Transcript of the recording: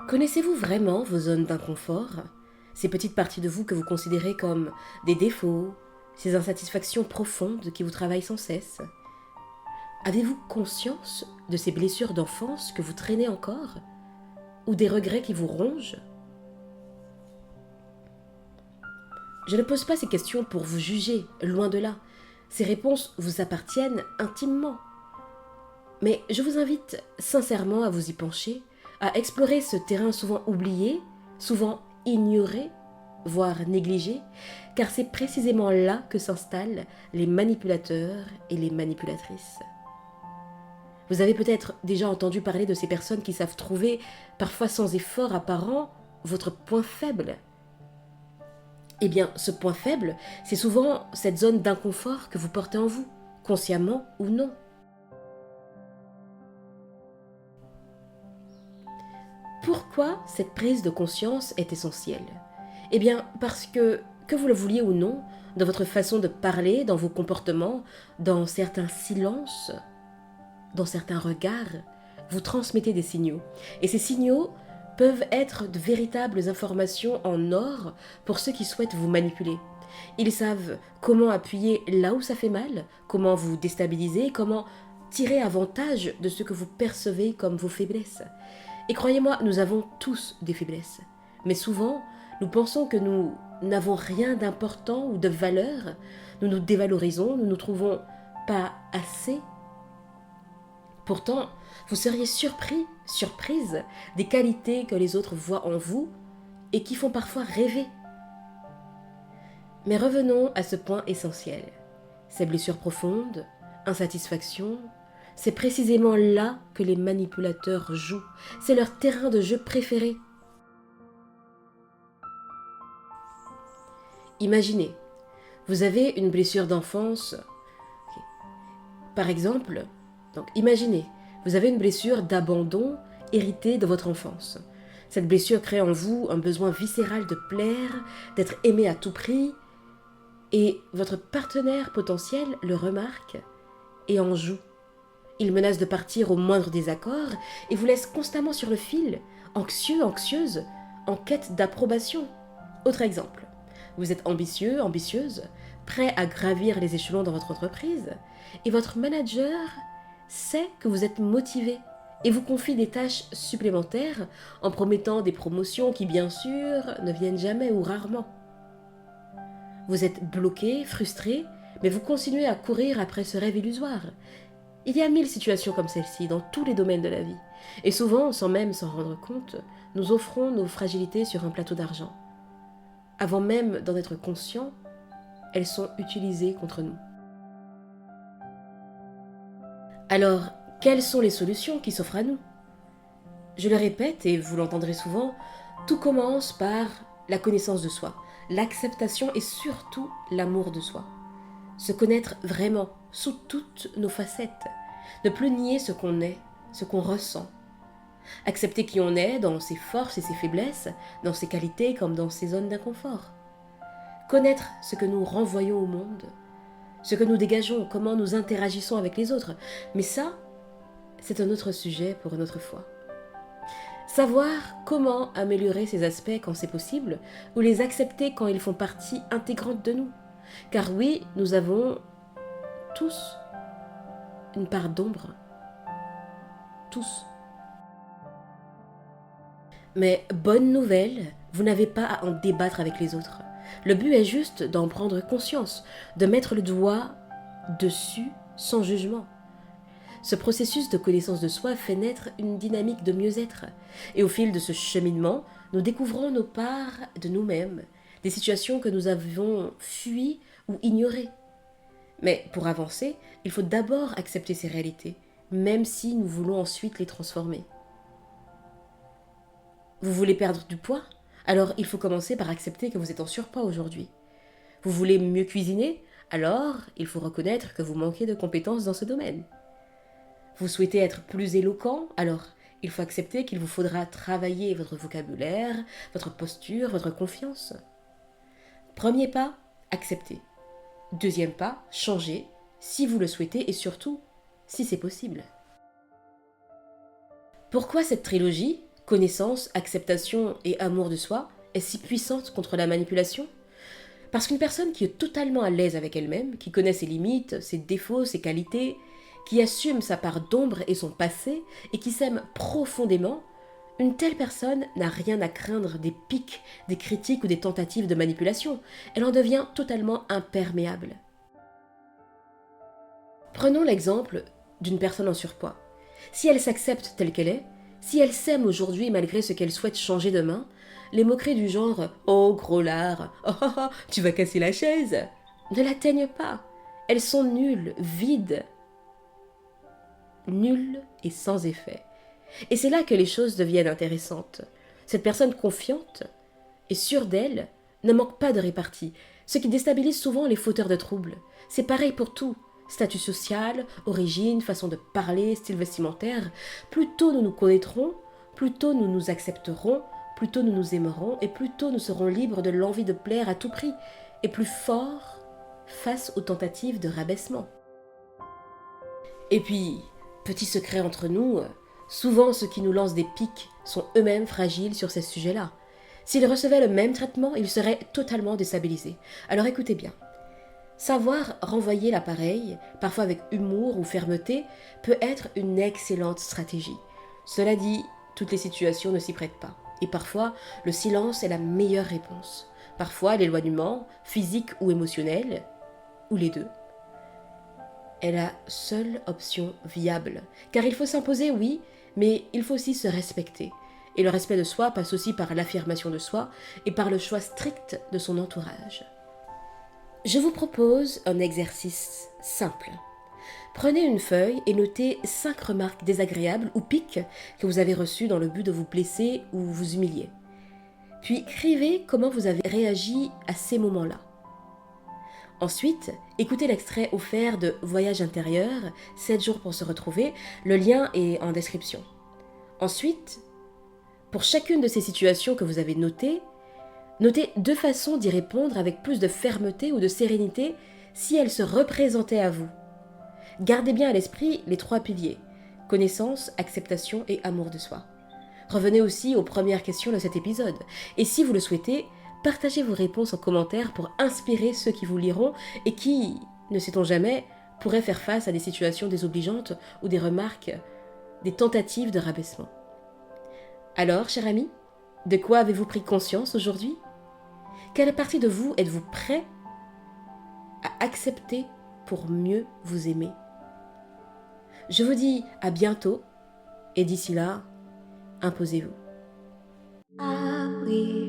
Connaissez-vous vraiment vos zones d'inconfort? Ces petites parties de vous que vous considérez comme des défauts, ces insatisfactions profondes qui vous travaillent sans cesse? Avez-vous conscience de ces blessures d'enfance que vous traînez encore? Ou des regrets qui vous rongent? Je ne pose pas ces questions pour vous juger, loin de là. Ces réponses vous appartiennent intimement. Mais je vous invite sincèrement à vous y pencher, à explorer ce terrain souvent oublié, souvent ignoré, voire négligé, car c'est précisément là que s'installent les manipulateurs et les manipulatrices. Vous avez peut-être déjà entendu parler de ces personnes qui savent trouver, parfois sans effort apparent, votre point faible. Eh bien, ce point faible, c'est souvent cette zone d'inconfort que vous portez en vous, consciemment ou non. Pourquoi cette prise de conscience est essentielle? Eh bien, parce que vous le vouliez ou non, dans votre façon de parler, dans vos comportements, dans certains silences, dans certains regards, vous transmettez des signaux. Et ces signaux peuvent être de véritables informations en or pour ceux qui souhaitent vous manipuler. Ils savent comment appuyer là où ça fait mal, comment vous déstabiliser, comment tirer avantage de ce que vous percevez comme vos faiblesses. Et croyez-moi, nous avons tous des faiblesses. Mais souvent, nous pensons que nous n'avons rien d'important ou de valeur. Nous nous dévalorisons, nous nous trouvons pas assez. Pourtant, vous seriez surprise des qualités que les autres voient en vous et qui font parfois rêver. Mais revenons à ce point essentiel. Ces blessures profondes, insatisfaction, c'est précisément là que les manipulateurs jouent. C'est leur terrain de jeu préféré. Imaginez, vous avez une blessure d'enfance. Par exemple, imaginez, vous avez une blessure d'abandon héritée de votre enfance. Cette blessure crée en vous un besoin viscéral de plaire, d'être aimé à tout prix, et votre partenaire potentiel le remarque et en joue. Il menace de partir au moindre désaccord et vous laisse constamment sur le fil, anxieux, anxieuse, en quête d'approbation. Autre exemple, vous êtes ambitieux, ambitieuse, prêt à gravir les échelons dans votre entreprise, et votre manager sait que vous êtes motivé et vous confie des tâches supplémentaires en promettant des promotions qui, bien sûr, ne viennent jamais ou rarement. Vous êtes bloqué, frustré, mais vous continuez à courir après ce rêve illusoire. Il y a 1000 situations comme celle-ci dans tous les domaines de la vie. Et souvent, sans même s'en rendre compte, nous offrons nos fragilités sur un plateau d'argent. Avant même d'en être conscients, elles sont utilisées contre nous. Alors, quelles sont les solutions qui s'offrent à nous? Je le répète, et vous l'entendrez souvent, tout commence par la connaissance de soi, l'acceptation et surtout l'amour de soi. Se connaître vraiment, sous toutes nos facettes. Ne plus nier ce qu'on est, ce qu'on ressent. Accepter qui on est dans ses forces et ses faiblesses, dans ses qualités comme dans ses zones d'inconfort. Connaître ce que nous renvoyons au monde, ce que nous dégageons, comment nous interagissons avec les autres. Mais ça, c'est un autre sujet pour une autre fois. Savoir comment améliorer ces aspects quand c'est possible, ou les accepter quand ils font partie intégrante de nous. Car oui, nous avons tous une part d'ombre. Tous. Mais bonne nouvelle, vous n'avez pas à en débattre avec les autres. Le but est juste d'en prendre conscience, de mettre le doigt dessus sans jugement. Ce processus de connaissance de soi fait naître une dynamique de mieux-être. Et au fil de ce cheminement, nous découvrons nos parts de nous-mêmes, des situations que nous avons fuies ou ignorées. Mais pour avancer, il faut d'abord accepter ces réalités, même si nous voulons ensuite les transformer. Vous voulez perdre du poids? Alors il faut commencer par accepter que vous êtes en surpoids aujourd'hui. Vous voulez mieux cuisiner? Alors il faut reconnaître que vous manquez de compétences dans ce domaine. Vous souhaitez être plus éloquent? Alors il faut accepter qu'il vous faudra travailler votre vocabulaire, votre posture, votre confiance. Premier pas, accepter. Deuxième pas, changer, si vous le souhaitez et surtout, si c'est possible. Pourquoi cette trilogie? connaissance, acceptation et amour de soi est si puissante contre la manipulation? Parce qu'une personne qui est totalement à l'aise avec elle-même, qui connaît ses limites, ses défauts, ses qualités, qui assume sa part d'ombre et son passé, et qui s'aime profondément, une telle personne n'a rien à craindre des pics, des critiques ou des tentatives de manipulation. Elle en devient totalement imperméable. Prenons l'exemple d'une personne en surpoids. Si elle s'accepte telle qu'elle est, si elle s'aime aujourd'hui malgré ce qu'elle souhaite changer demain, les moqueries du genre «Oh, gros lard, oh, oh, oh, tu vas casser la chaise» ne l'atteignent pas. Elles sont nulles, vides, nulles et sans effet. Et c'est là que les choses deviennent intéressantes. Cette personne confiante et sûre d'elle ne manque pas de répartie, ce qui déstabilise souvent les fauteurs de troubles. C'est pareil pour tout. Statut social, origine, façon de parler, style vestimentaire. Plus tôt nous nous connaîtrons, plus tôt nous nous accepterons, plus tôt nous nous aimerons et plus tôt nous serons libres de l'envie de plaire à tout prix et plus forts face aux tentatives de rabaissement. Et puis, petit secret entre nous, souvent ceux qui nous lancent des pics sont eux-mêmes fragiles sur ces sujets-là. S'ils recevaient le même traitement, ils seraient totalement déstabilisés. Alors écoutez bien. Savoir renvoyer l'appareil, parfois avec humour ou fermeté, peut être une excellente stratégie. Cela dit, toutes les situations ne s'y prêtent pas. Et parfois, le silence est la meilleure réponse. Parfois, l'éloignement, physique ou émotionnel, ou les deux, est la seule option viable. Car il faut s'imposer, oui, mais il faut aussi se respecter. Et le respect de soi passe aussi par l'affirmation de soi et par le choix strict de son entourage. Je vous propose un exercice simple. Prenez une feuille et notez 5 remarques désagréables ou piques que vous avez reçues dans le but de vous blesser ou vous humilier. Puis écrivez comment vous avez réagi à ces moments-là. Ensuite, écoutez l'extrait offert de Voyage intérieur, 7 jours pour se retrouver, le lien est en description. Ensuite, pour chacune de ces situations que vous avez notées, notez 2 façons d'y répondre avec plus de fermeté ou de sérénité si elles se représentaient à vous. Gardez bien à l'esprit les 3 piliers, connaissance, acceptation et amour de soi. Revenez aussi aux premières questions de cet épisode. Et si vous le souhaitez, partagez vos réponses en commentaire pour inspirer ceux qui vous liront et qui, ne sait-on jamais, pourraient faire face à des situations désobligeantes ou des remarques, des tentatives de rabaissement. Alors, cher ami, de quoi avez-vous pris conscience aujourd'hui? Quelle partie de vous êtes-vous prêt à accepter pour mieux vous aimer? Je vous dis à bientôt et d'ici là, imposez-vous. Ah oui.